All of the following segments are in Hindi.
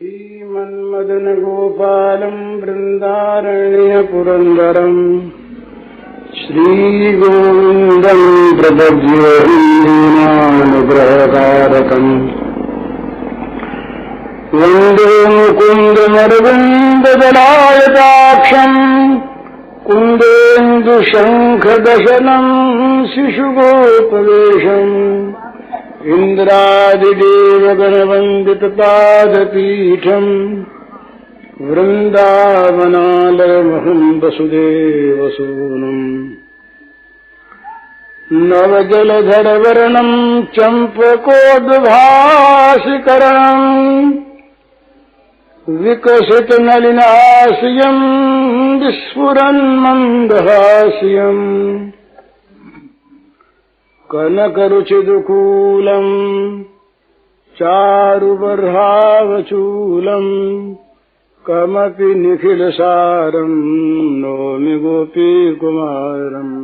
श्रीमन्मदन गोपालम् वृन्दारण्यपुरन्दरम् श्रीगोविन्दम् प्रपद्ये दीनानुग्रहकारकम् वन्दे मुकुन्दमरविन्ददलायताक्षम् कुन्देन्दुशङ्खदशनम् शिशुगोपवेशम् इन्द्रादिदेवगणवन्दितपादपीठम् वृन्दावनालयमहम् वसुदेवसूनम् नवजलधरवर्णम् चम्पकोद्भासिकरणम् विकसितनलिनास्यम् विस्फुरन्मन्दहास्यम् कनकरुचिदुकूलम् चारुबर्हावचूलम् कमपि निखिलसारम् नौमि गोपीकुमारम्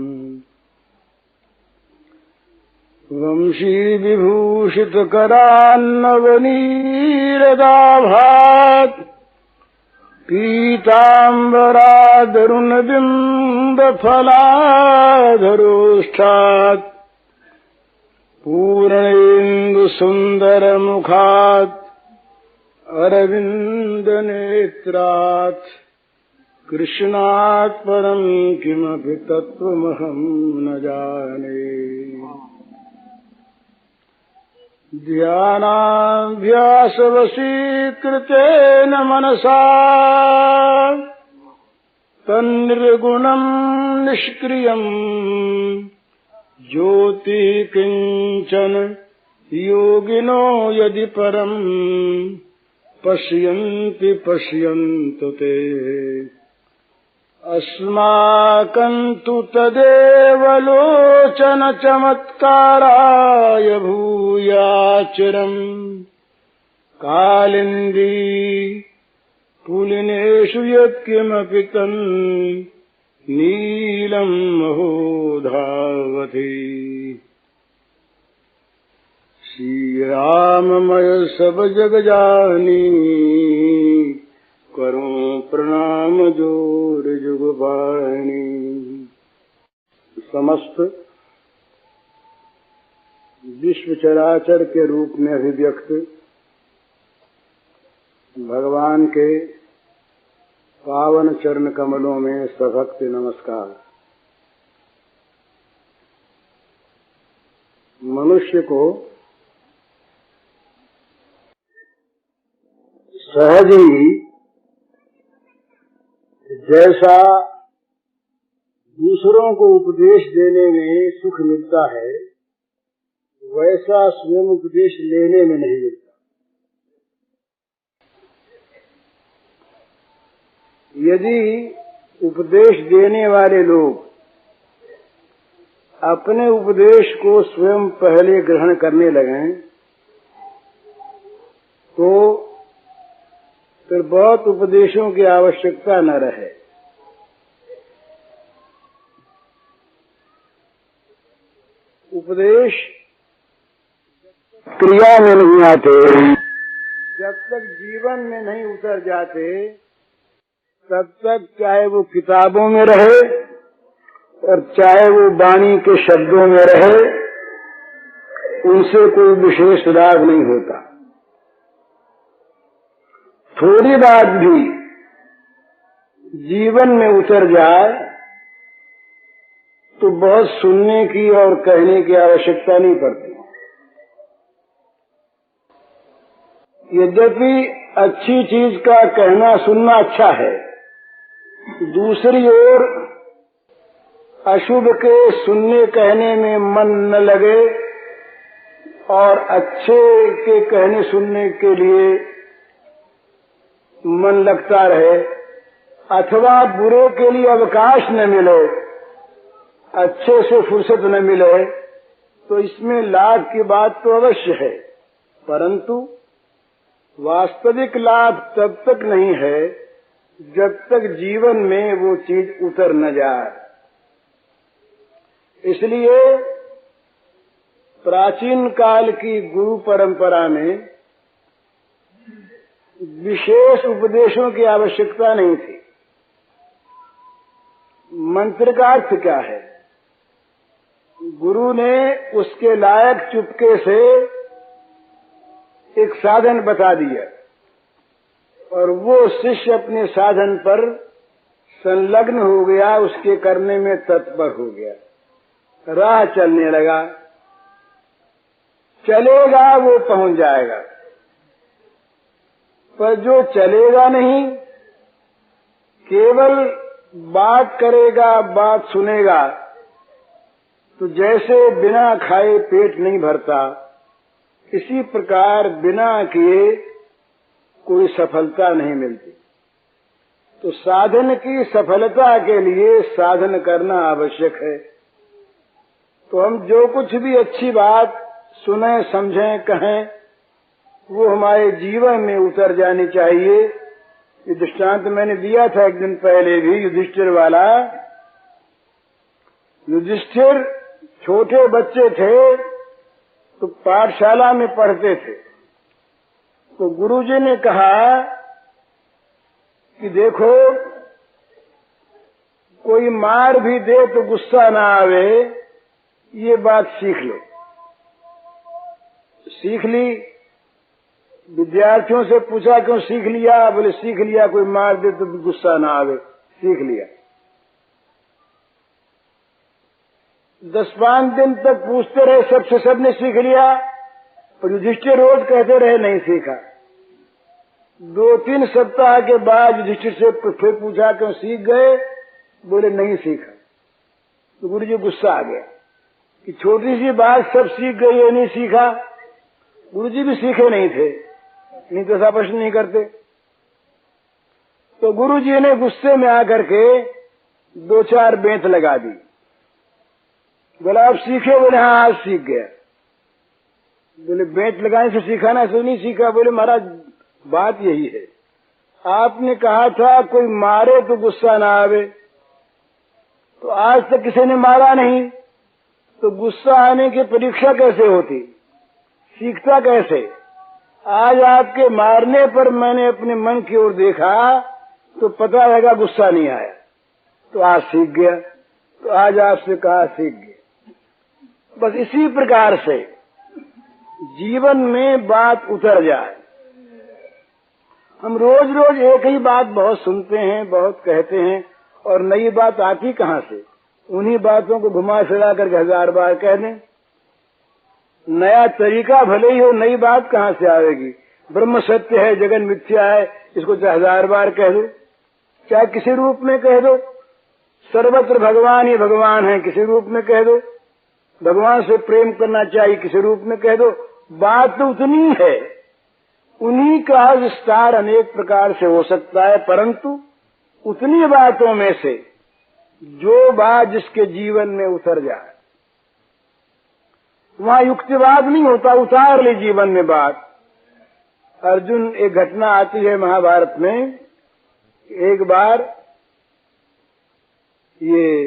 वंशीविभूषितकरान्नवनीरदाभात् पीताम्बरादरुणबिम्बफलाधरोष्ठात् पूर्णेन्दुसुन्दरमुखात् अरविन्दनेत्रात् कृष्णात् परम् किमपि तत्त्वमहम् न जाने। ध्यानाभ्यासवशीकृतेन मनसा तन्निर्गुणम् निष्क्रियम् ज्योतिः किञ्चन योगिनो यदि परम् पश्यन्ति पश्यन्तु ते अस्माकम् तु तदेव लोचन चमत्काराय भूयाचिरम् कालिन्दी पुलिनेषु यत्किमपि तन् नीलम् महोधावति। श्रीराममय सब जग जानी करूं प्रणाम जोर जुगबानी। समस्त विश्व चराचर के रूप में अभिव्यक्त भगवान के पावन चरण कमलों में सभक्ति नमस्कार। मनुष्य को सहज ही जैसा दूसरों को उपदेश देने में सुख मिलता है वैसा स्वयं उपदेश लेने में नहीं मिलता। यदि उपदेश देने वाले लोग अपने उपदेश को स्वयं पहले ग्रहण करने लगें तो फिर बहुत उपदेशों की आवश्यकता न रहे। उपदेश क्रिया में नहीं आते, जब तक जीवन में नहीं उतर जाते तब तक चाहे वो किताबों में रहे और चाहे वो वाणी के शब्दों में रहे उनसे कोई विशेष लाभ नहीं होता। थोड़ी बात भी जीवन में उतर जाए तो बहुत सुनने की और कहने की आवश्यकता नहीं पड़ती। यद्यपि अच्छी चीज का कहना सुनना अच्छा है, दूसरी ओर अशुभ के सुनने कहने में मन न लगे और अच्छे के कहने सुनने के लिए मन लगता रहे अथवा बुरे के लिए अवकाश न मिले, अच्छे से फुर्सत न मिले तो इसमें लाभ की बात तो अवश्य है, परंतु वास्तविक लाभ तब तक नहीं है जब तक जीवन में वो चीज उतर न जाए। इसलिए प्राचीन काल की गुरु परंपरा में विशेष उपदेशों की आवश्यकता नहीं थी। मंत्र का अर्थ क्या है? गुरु ने उसके लायक चुपके से एक साधन बता दिया और वो शिष्य अपने साधन पर संलग्न हो गया, उसके करने में तत्पर हो गया, राह चलने लगा। चलेगा वो पहुंच जाएगा, पर जो चलेगा नहीं, केवल बात करेगा, बात सुनेगा, तो जैसे बिना खाए पेट नहीं भरता, इसी प्रकार बिना किए कोई सफलता नहीं मिलती। तो साधन की सफलता के लिए साधन करना आवश्यक है। तो हम जो कुछ भी अच्छी बात सुने, समझें, कहें, वो हमारे जीवन में उतर जानी चाहिए। ये दृष्टांत मैंने दिया था एक दिन पहले भी, युधिष्ठिर वाला। युधिष्ठिर छोटे बच्चे थे तो पाठशाला में पढ़ते थे, तो गुरुजी ने कहा कि देखो, कोई मार भी दे तो गुस्सा ना आवे, ये बात सीख लो। सीख ली। विद्यार्थियों से पूछा क्यों सीख लिया? बोले सीख लिया, कोई मार दे तो गुस्सा ना आवे, सीख लिया। 10-5 दिन तक पूछते रहे, सबसे सबने सीख लिया, पर युधिष्ठिर रोज कहते रहे नहीं सीखा। 2-3 सप्ताह के बाद युधिष्ठिर से फिर पूछा क्यों सीख गए? बोले नहीं सीखा। तो गुरु जी गुस्सा आ गया कि छोटी सी बात सब सीख गई, ये नहीं सीखा। गुरु जी भी सीखे नहीं थे, नहीं तो ऐसा प्रश्न नहीं करते। तो गुरु जी ने गुस्से में आकर के 2-4 बेंत लगा दी। बोला आप सीखे? बोले हाँ आज सीख गया। बोले बेंत लगाने से सीखा ना? तो नहीं सीखा। बोले महाराज बात यही है, आपने कहा था कोई मारे तो गुस्सा ना आवे, तो आज तक किसी ने मारा नहीं, तो गुस्सा आने की परीक्षा कैसे होती, सीखता कैसे? आज आपके मारने पर मैंने अपने मन की ओर देखा तो पता लगा गुस्सा नहीं आया, तो आज सीख गया। तो आज आपसे कहा सीख गया। बस इसी प्रकार से जीवन में बात उतर जाए। हम रोज रोज एक ही बात बहुत सुनते हैं, बहुत कहते हैं, और नई बात आती कहाँ से? उन्हीं बातों को घुमा फिरा करके 1000 बार कह दें। नया तरीका भले ही हो, नई बात कहाँ से आएगी? ब्रह्म सत्य है, जगन मिथ्या है, इसको 1000 बार कह दो, चाहे किसी रूप में कह दो। सर्वत्र भगवान ही भगवान है, किसी रूप में कह दो। भगवान से प्रेम करना चाहिए, किसी रूप में कह दो। बात तो उतनी है, उन्हीं का विस्तार अनेक प्रकार से हो सकता है, परंतु उतनी बातों में से जो बात जिसके जीवन में उतर जाए, वहां युक्तिवाद नहीं होता, उतार ले जीवन में बात। अर्जुन, एक घटना आती है महाभारत में। एक बार ये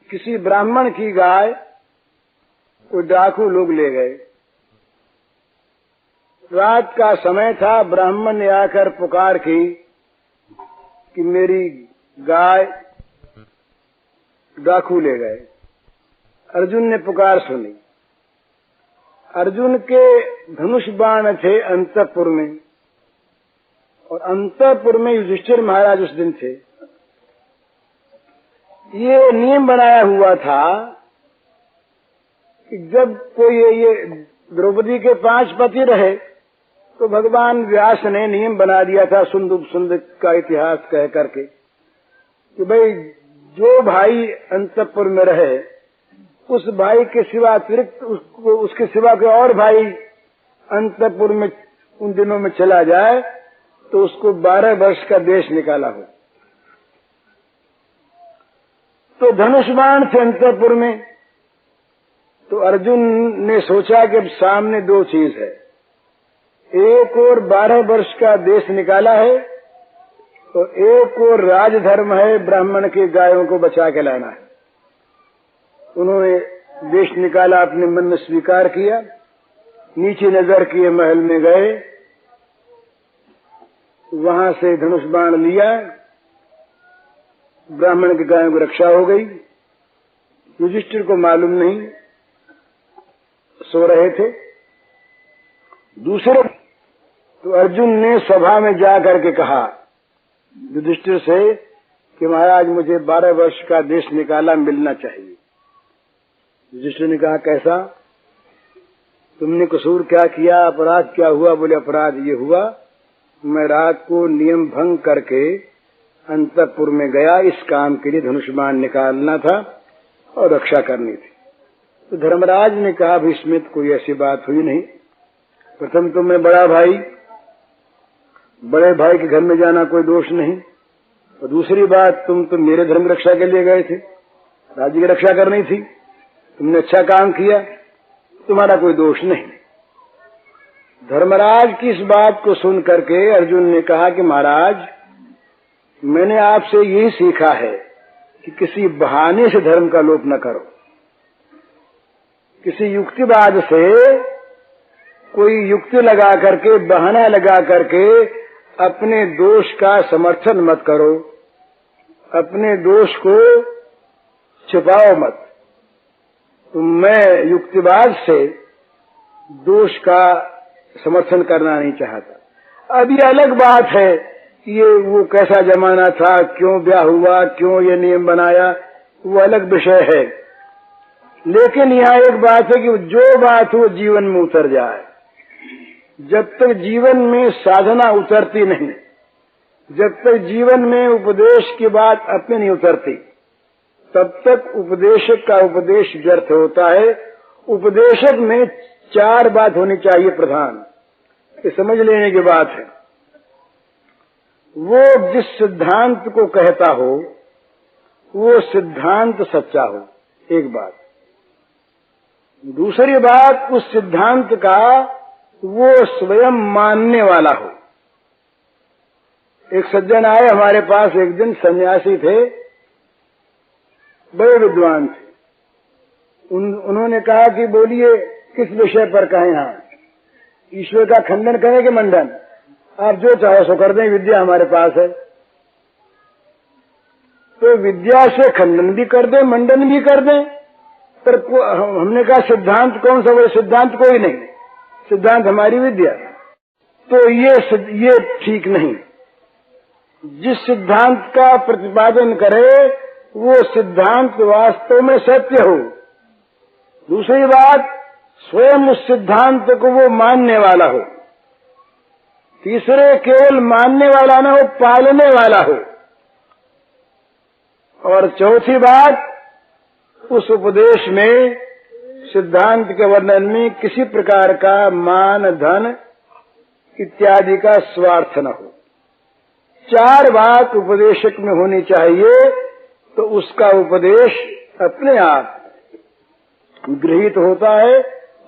किसी ब्राह्मण की गाय को डाकू लोग ले गए। रात का समय था, ब्राह्मण ने आकर पुकार की कि मेरी गाय डाकू ले गए। अर्जुन ने पुकार सुनी। अर्जुन के धनुष बाण थे अंतपुर में, और अंतपुर में युधिष्ठिर महाराज उस दिन थे। ये नियम बनाया हुआ था कि जब कोई ये द्रौपदी के 5 पति रहे, तो भगवान व्यास ने नियम बना दिया था, सुंद का इतिहास कह करके, कि भाई जो भाई अंतपुर में रहे, उस भाई के सिवा अतिरिक्त उसके सिवा कोई और भाई अंतपुर में उन दिनों में चला जाए तो उसको 12 वर्ष का देश निकाला हो। तो धनुष्मान थे अंतपुर में। तो अर्जुन ने सोचा कि अब सामने 2 चीज है, एक और 12 वर्ष का देश निकाला है, तो एक और राजधर्म है, ब्राह्मण की गायों को बचा के लाना है। उन्होंने देश निकाला, अपने मन में स्वीकार किया, नीचे नजर किए महल में गए, वहां से धनुष बाण लिया, ब्राह्मण की गायों की रक्षा हो गई। युधिष्ठिर को मालूम नहीं, सो रहे थे। दूसरे तो अर्जुन ने सभा में जा करके कहा युधिष्ठिर से कि महाराज मुझे 12 वर्ष का देश निकाला मिलना चाहिए। युधिष्ठिर ने कहा कैसा, तुमने कसूर क्या किया, अपराध क्या हुआ? बोले अपराध ये हुआ, मैं रात को नियम भंग करके अंतःपुर में गया, इस काम के लिए धनुष बाण निकालना था और रक्षा करनी थी। तो धर्मराज ने कहा इसमें कोई ऐसी बात हुई नहीं। प्रथम तो मैं बड़ा भाई, बड़े भाई के घर में जाना कोई दोष नहीं, और दूसरी बात तुम तो मेरे धर्म रक्षा के लिए गए थे, राज्य की रक्षा करनी थी, तुमने अच्छा काम किया, तुम्हारा कोई दोष नहीं। धर्मराज की इस बात को सुन करके अर्जुन ने कहा कि महाराज मैंने आपसे यही सीखा है कि किसी बहाने से धर्म का लोप न करो, किसी युक्तिवाद से कोई युक्ति लगा करके, बहाना लगा करके अपने दोष का समर्थन मत करो, अपने दोष को छिपाओ मत। तो मैं युक्तिवाद से दोष का समर्थन करना नहीं चाहता। अब ये अलग बात है ये वो कैसा जमाना था, क्यों ब्याह हुआ, क्यों ये नियम बनाया, वो अलग विषय है। लेकिन यहाँ एक बात है कि जो बात हो जीवन में उतर जाए। जब तक जीवन में साधना उतरती नहीं, जब तक जीवन में उपदेश की बात अपने नहीं उतरती, तब तक उपदेशक का उपदेश व्यर्थ होता है। उपदेशक में 4 बात होनी चाहिए प्रधान, ये समझ लेने की बात है। वो जिस सिद्धांत को कहता हो वो सिद्धांत सच्चा हो, एक बात। दूसरी बात उस सिद्धांत का वो स्वयं मानने वाला हो। एक सज्जन आए हमारे पास एक दिन, सन्यासी थे, बड़े विद्वान थे। उन्होंने कहा कि बोलिए किस विषय पर कहें? हाँ, ईश्वर का खंडन करें कि मंडन? आप जो चाहो सो कर दें, विद्या हमारे पास है। तो विद्या से खंडन भी कर दें, मंडन भी कर दें, पर हमने कहा सिद्धांत कौन सा? वो सिद्धांत कोई नहीं, सिद्धांत हमारी विद्या। तो ये ठीक नहीं। जिस सिद्धांत का प्रतिपादन करे वो सिद्धांत वास्तव में सत्य हो। दूसरी बात, स्वयं उस सिद्धांत को वो मानने वाला हो। तीसरे, केवल मानने वाला ना हो, पालने वाला हो। और चौथी बात, उस उपदेश में, सिद्धांत के वर्णन में किसी प्रकार का मान, धन इत्यादि का स्वार्थ न हो। 4 बात उपदेशक में होनी चाहिए, तो उसका उपदेश अपने आप गृहीत होता है,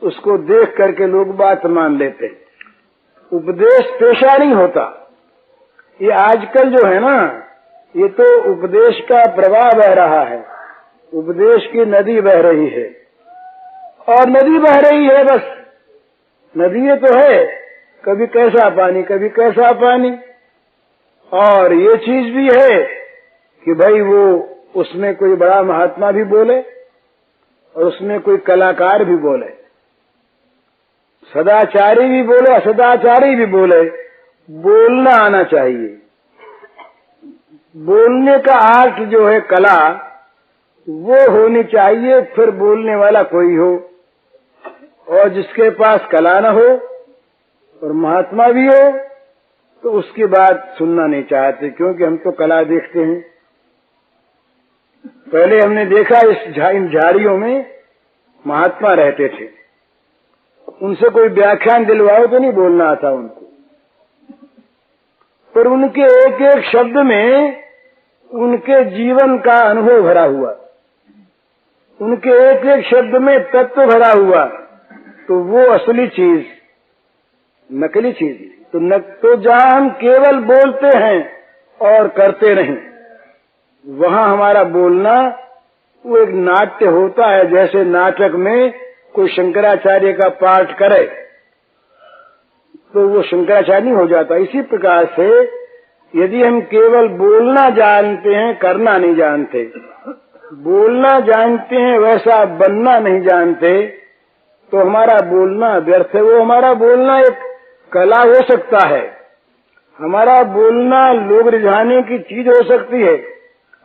उसको देख करके लोग बात मान लेते हैं। उपदेश पेशा नहीं होता। ये आजकल जो है ना, ये तो उपदेश का प्रवाह बह रहा है, उपदेश की नदी बह रही है, और नदी बह रही है, बस नदी ये तो है, कभी कैसा पानी, कभी कैसा पानी। और ये चीज भी है कि भाई वो उसमें कोई बड़ा महात्मा भी बोले और उसमें कोई कलाकार भी बोले, सदाचारी भी बोले, असदाचारी भी बोले। बोलना आना चाहिए। बोलने का आर्ट जो है, कला, वो होनी चाहिए। फिर बोलने वाला कोई हो, और जिसके पास कला न हो और महात्मा भी हो तो उसकी बात सुनना नहीं चाहते, क्योंकि हम तो कला देखते हैं। पहले हमने देखा इन झाड़ियों में महात्मा रहते थे, उनसे कोई व्याख्यान दिलवाओ तो नहीं बोलना आता उनको, पर उनके एक एक शब्द में उनके जीवन का अनुभव भरा हुआ, उनके एक एक शब्द में तत्व भरा हुआ। तो वो असली चीज, नकली चीज तो जहां हम केवल बोलते हैं और करते नहीं, वहां हमारा बोलना वो एक नाट्य होता है। जैसे नाटक में कोई शंकराचार्य का पाठ करे तो वो शंकराचार्य नहीं हो जाता। इसी प्रकार से यदि हम केवल बोलना जानते हैं, करना नहीं जानते, बोलना जानते हैं वैसा बनना नहीं जानते, तो हमारा बोलना व्यर्थ है। वो हमारा बोलना एक कला हो सकता है, हमारा बोलना लोग रिझाने की चीज हो सकती है,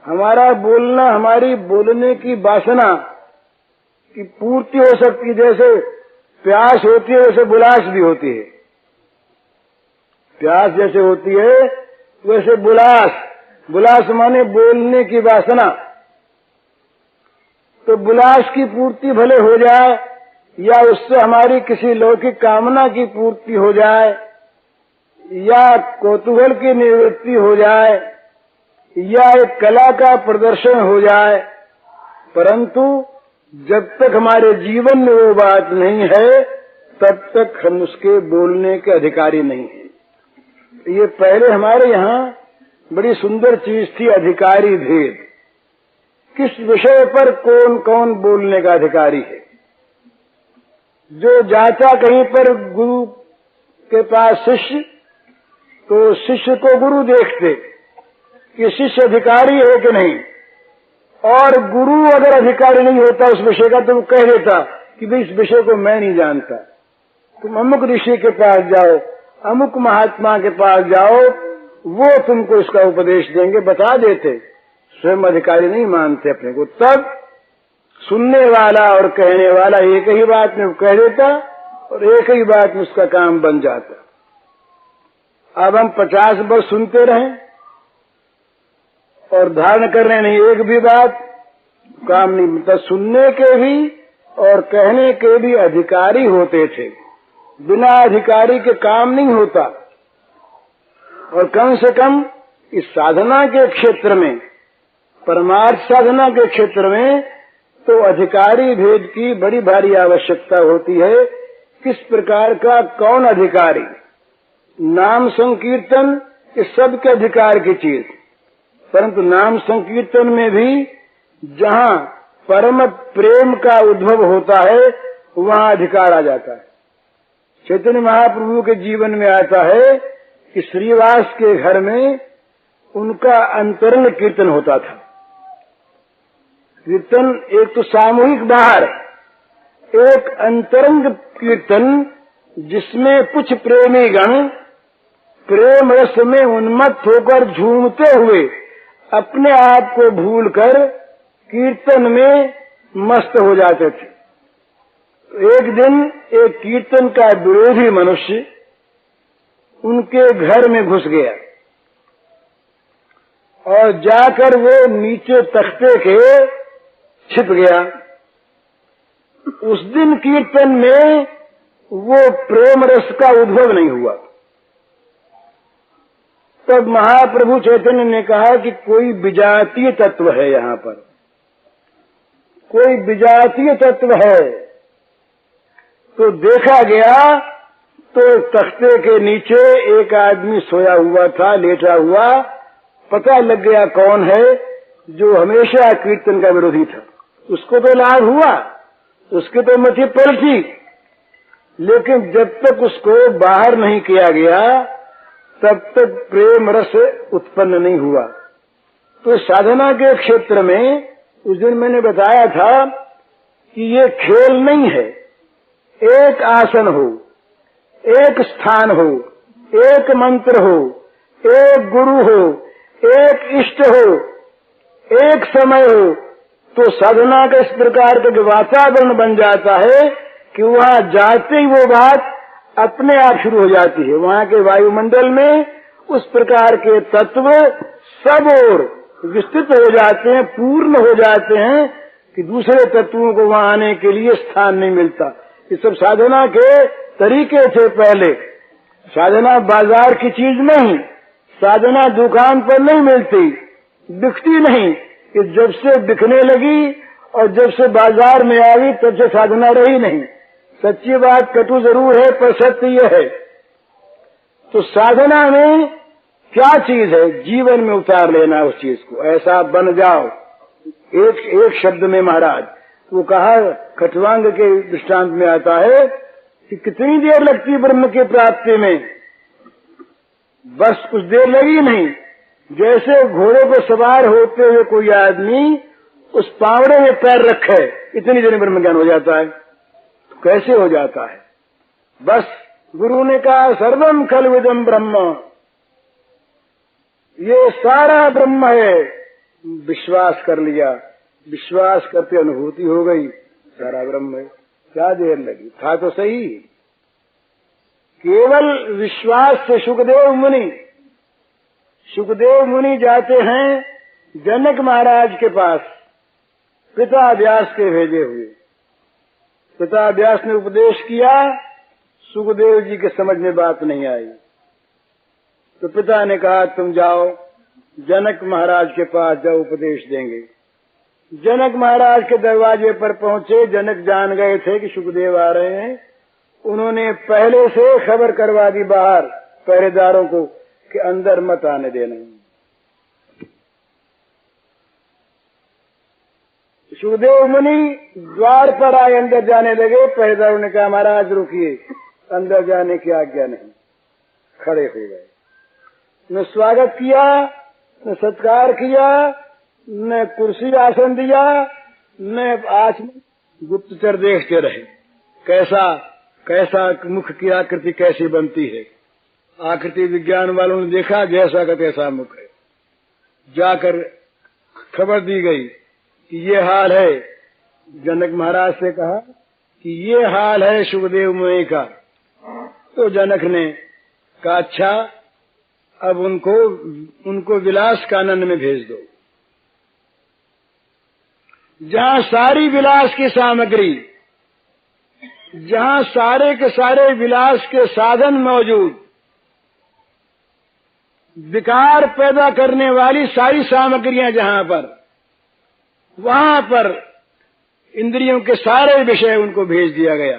हमारा बोलना हमारी बोलने की वासना की पूर्ति हो सकती है। जैसे प्यास होती है वैसे बुलास भी होती है, प्यास जैसे होती है वैसे बुलास माने बोलने की वासना। तो बुलास की पूर्ति भले हो जाए या उससे हमारी किसी लौकिक कामना की पूर्ति हो जाए या कौतूहल की निवृत्ति हो जाए या एक कला का प्रदर्शन हो जाए, परंतु जब तक हमारे जीवन में वो बात नहीं है तब तक हम उसके बोलने के अधिकारी नहीं हैं। ये पहले हमारे यहाँ बड़ी सुंदर चीज थी, अधिकारी भेद। किस विषय पर कौन कौन बोलने का अधिकारी है। जो जाता कहीं पर गुरु के पास शिष्य, तो शिष्य को गुरु देखते कि शिष्य अधिकारी है कि नहीं, और गुरु अगर अधिकारी नहीं होता उस विषय का तो वो कह देता कि भाई इस विषय को मैं नहीं जानता, तुम अमुक ऋषि के पास जाओ, अमुक महात्मा के पास जाओ, वो तुमको इसका उपदेश देंगे, बता देते। स्वयं अधिकारी नहीं मानते अपने को। तब सुनने वाला और कहने वाला एक ही बात में कह देता और एक ही बात में उसका काम बन जाता। अब हम 50 वर्ष सुनते रहें और धारण करने नहीं एक भी बात, काम नहीं मिलता। सुनने के भी और कहने के भी अधिकारी होते थे, बिना अधिकारी के काम नहीं होता। और कम से कम इस साधना के क्षेत्र में, परमार्थ साधना के क्षेत्र में तो अधिकारी भेद की बड़ी भारी आवश्यकता होती है। किस प्रकार का कौन अधिकारी, नाम संकीर्तन इस सब के अधिकार की चीज, परंतु नाम संकीर्तन में भी जहाँ परम प्रेम का उद्भव होता है वहाँ अधिकार आ जाता है। चैतन्य महाप्रभु के जीवन में आता है कि श्रीवास के घर में उनका अंतरंग कीर्तन होता था। कीर्तन एक तो सामूहिक बाहर, एक अंतरंग कीर्तन जिसमें कुछ प्रेमी गण प्रेम रस में उन्मत्त होकर झूमते हुए अपने आप को भूलकर कीर्तन में मस्त हो जाते थे। एक दिन एक कीर्तन का विरोधी मनुष्य उनके घर में घुस गया और जाकर वो नीचे तख्ते के छिप गया। उस दिन कीर्तन में वो प्रेम रस का उद्भव नहीं हुआ। तब महाप्रभु चैतन्य ने कहा कि कोई विजातीय तत्व है, यहाँ पर कोई विजातीय तत्व है। तो देखा गया तो तख्ते के नीचे एक आदमी सोया हुआ था, लेटा हुआ। पता लग गया कौन है, जो हमेशा कीर्तन का विरोधी था। उसको तो लाभ हुआ, उसके तो मति पलटी, लेकिन जब तक उसको बाहर नहीं किया गया तब तक प्रेम रस उत्पन्न नहीं हुआ। तो साधना के क्षेत्र में उस दिन मैंने बताया था कि ये खेल नहीं है। एक आसन हो, एक स्थान हो, एक मंत्र हो, एक गुरु हो, एक इष्ट हो, एक समय हो, तो साधना का इस प्रकार का वातावरण बन जाता है कि वहाँ जाते ही वो बात अपने आप शुरू हो जाती है। वहाँ के वायुमंडल में उस प्रकार के तत्व सब ओर विस्तृत हो जाते हैं, पूर्ण हो जाते हैं कि दूसरे तत्वों को वहाँ आने के लिए स्थान नहीं मिलता। ये सब साधना के तरीके थे पहले। साधना बाजार की चीज नहीं, साधना दुकान पर नहीं मिलती, बिकती नहीं। कि जब से बिकने लगी और जब से बाजार में आई तब से साधना रही नहीं। सच्ची बात कटु जरूर है पर सत्य यह है। तो साधना में क्या चीज है, जीवन में उतार लेना उस चीज को, ऐसा बन जाओ। एक शब्द में महाराज वो कहा, खटवांग के दृष्टांत में आता है कि कितनी देर लगती ब्रह्म की प्राप्ति में। बस कुछ देर लगी नहीं, जैसे घोड़े पर सवार होते हुए कोई आदमी उस पावड़े में पैर रखे, इतनी देर में ब्रह्म ज्ञान हो जाता है। तो कैसे हो जाता है? बस गुरु ने कहा सर्वम खल्विदम ब्रह्म, ये सारा ब्रह्म है। विश्वास कर लिया, विश्वास करते अनुभूति हो गई, सारा ब्रह्म है। क्या देर लगी, था तो सही। केवल विश्वास से सुखदेव मुनि जाते हैं जनक महाराज के पास, पिता व्यास के भेजे हुए। पिता व्यास ने उपदेश किया, सुखदेव जी के समझ में बात नहीं आई, तो पिता ने कहा तुम जाओ जनक महाराज के पास, जाओ उपदेश देंगे। जनक महाराज के दरवाजे पर पहुंचे, जनक जान गए थे कि सुखदेव आ रहे हैं। उन्होंने पहले से खबर करवा दी बाहर पहरेदारों को कि अंदर मत आने देना। सुखदेव मुनि द्वार पर आए, अंदर जाने लगे। पहरेदारों ने कहा महाराज रुकिए, अंदर जाने की आज्ञा नहीं। खड़े हो गए, न स्वागत किया, न सत्कार किया, न कुर्सी आसन दिया, न आचमन। गुप्तचर देखते रहे कैसा मुख की आकृति कैसी बनती है। आकृति विज्ञान वालों ने देखा जैसा का तैसा मुख है। जाकर खबर दी गई कि ये हाल है। जनक महाराज से कहा कि ये हाल है सुखदेव मुनि का। तो जनक ने कहा अच्छा, अब उनको विलास कानन में भेज दो, जहां सारी विलास की सामग्री, जहां सारे के सारे विलास के साधन मौजूद, विकार पैदा करने वाली सारी सामग्रियां जहां पर, वहां पर इंद्रियों के सारे विषय उनको भेज दिया गया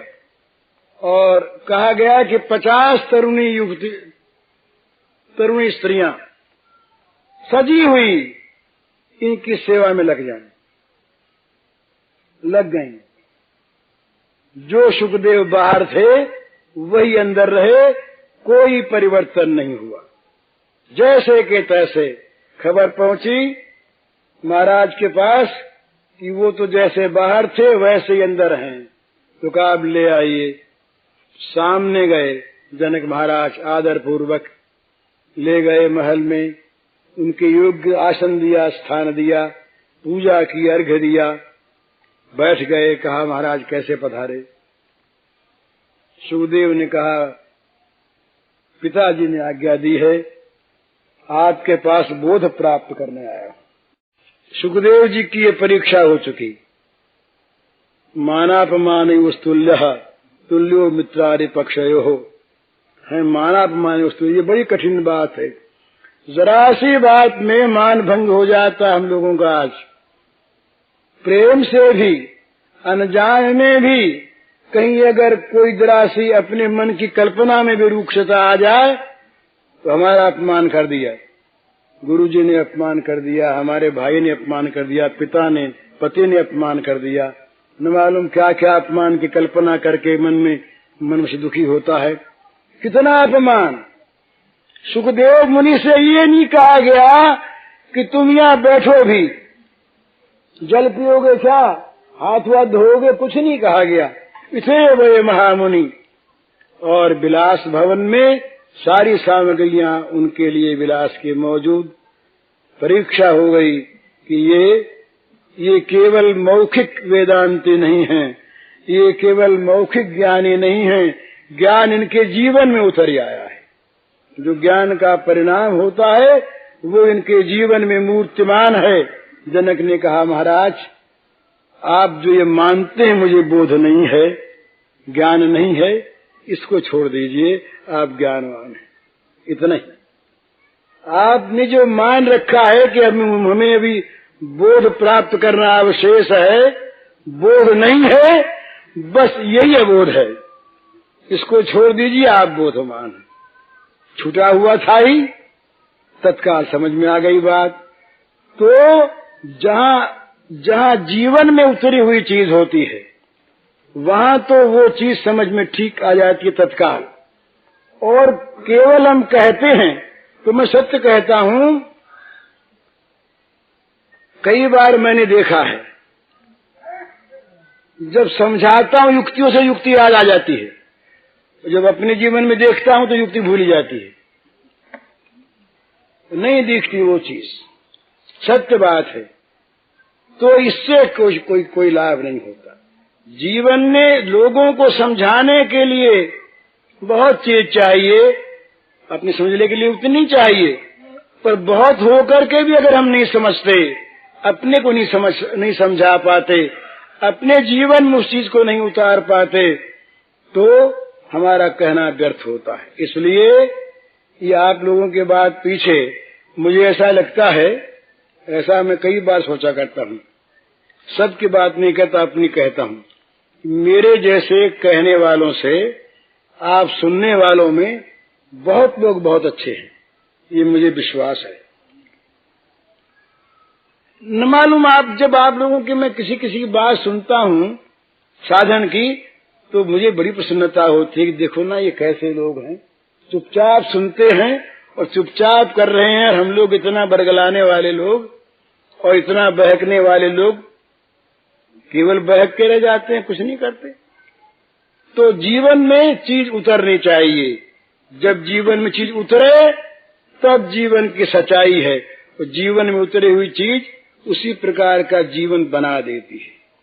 और कहा गया कि 50 तरुणी स्त्रियां सजी हुई इनकी सेवा में लग गईं। जो सुखदेव बाहर थे वही अंदर रहे, कोई परिवर्तन नहीं हुआ। जैसे के तैसे खबर पहुंची महाराज के पास कि वो तो जैसे बाहर थे वैसे ही अंदर हैं। तो कहा अब ले आइए। सामने गए जनक महाराज, आदर पूर्वक ले गए महल में, उनके योग्य आसन दिया, स्थान दिया, पूजा की, अर्घ्य दिया, बैठ गए। कहा महाराज कैसे पधारे? सुखदेव ने कहा पिताजी ने आज्ञा दी है, आपके पास बोध प्राप्त करने आया। सुखदेव जी की ये परीक्षा हो चुकी। मानापमान वस्तुल्य तुल्यो मित्रारि पक्षयो है। मानापमान वस्तु, ये बड़ी कठिन बात है। जरा सी बात में मान भंग हो जाता हम लोगों का। आज प्रेम से भी, अनजान में भी कहीं अगर कोई जरा सी अपने मन की कल्पना में भी रूक्षता आ जाए तो हमारा अपमान कर दिया, गुरुजी ने अपमान कर दिया, हमारे भाई ने अपमान कर दिया, पिता ने, पति ने अपमान कर दिया, न मालूम क्या क्या अपमान की कल्पना करके मन से दुखी होता है। कितना अपमान! सुखदेव मुनि से ये नहीं कहा गया कि तुम यहाँ बैठो भी, जल पियोगे क्या, हाथ वाथ धोओगे, कुछ नहीं कहा गया। इसे वे महामुनि। और विलास भवन में सारी सामग्रियां उनके लिए विलास की मौजूद। परीक्षा हो गई कि ये केवल मौखिक वेदांती नहीं है, ये केवल मौखिक ज्ञानी नहीं है, ज्ञान इनके जीवन में उतर आया है। जो ज्ञान का परिणाम होता है वो इनके जीवन में मूर्तिमान है। जनक ने कहा महाराज आप जो ये मानते हैं मुझे बोध नहीं है, ज्ञान नहीं है, इसको छोड़ दीजिए, आप ज्ञानवान हैं, इतना ही। आपने जो मान रखा है कि हमें अभी बोध प्राप्त करना अवशेष है, बोध नहीं है, बस यही अबोध है, इसको छोड़ दीजिए, आप बोधमान हैं। छूटा हुआ था ही, तत्काल समझ में आ गई बात। तो जहां जीवन में उतरी हुई चीज होती है वहां तो वो चीज समझ में ठीक आ जाती है तत्काल। और केवल हम कहते हैं तो मैं सत्य कहता हूं, कई बार मैंने देखा है, जब समझाता हूं युक्तियों से युक्ति याद आ जाती है, जब अपने जीवन में देखता हूं तो युक्ति भूली जाती है, नहीं दिखती वो चीज। सत्य बात है। तो इससे कोई लाभ नहीं होता। जीवन में लोगों को समझाने के लिए बहुत चीज चाहिए, अपने समझने के लिए उतनी चाहिए, पर बहुत होकर के भी अगर हम नहीं समझते, अपने को नहीं समझा पाते, अपने जीवन में उस चीज को नहीं उतार पाते, तो हमारा कहना व्यर्थ होता है। इसलिए ये आप लोगों के बात पीछे मुझे ऐसा लगता है, ऐसा मैं कई बार सोचा करता हूँ, सबकी बात नहीं कहता, अपनी कहता हूँ, मेरे जैसे कहने वालों से आप सुनने वालों में बहुत लोग बहुत अच्छे हैं, ये मुझे विश्वास है। न मालूम जब आप लोगों की मैं किसी की बात सुनता हूँ साधन की, तो मुझे बड़ी प्रसन्नता होती है कि देखो ना ये कैसे लोग हैं, चुपचाप सुनते हैं और चुपचाप कर रहे हैं। हम लोग इतना बरगलाने वाले लोग और इतना बहकने वाले लोग केवल बहक के रह जाते हैं, कुछ नहीं करते। तो जीवन में चीज उतरनी चाहिए। जब जीवन में चीज उतरे तब जीवन की सच्चाई है, और जीवन में उतरी हुई चीज उसी प्रकार का जीवन बना देती है।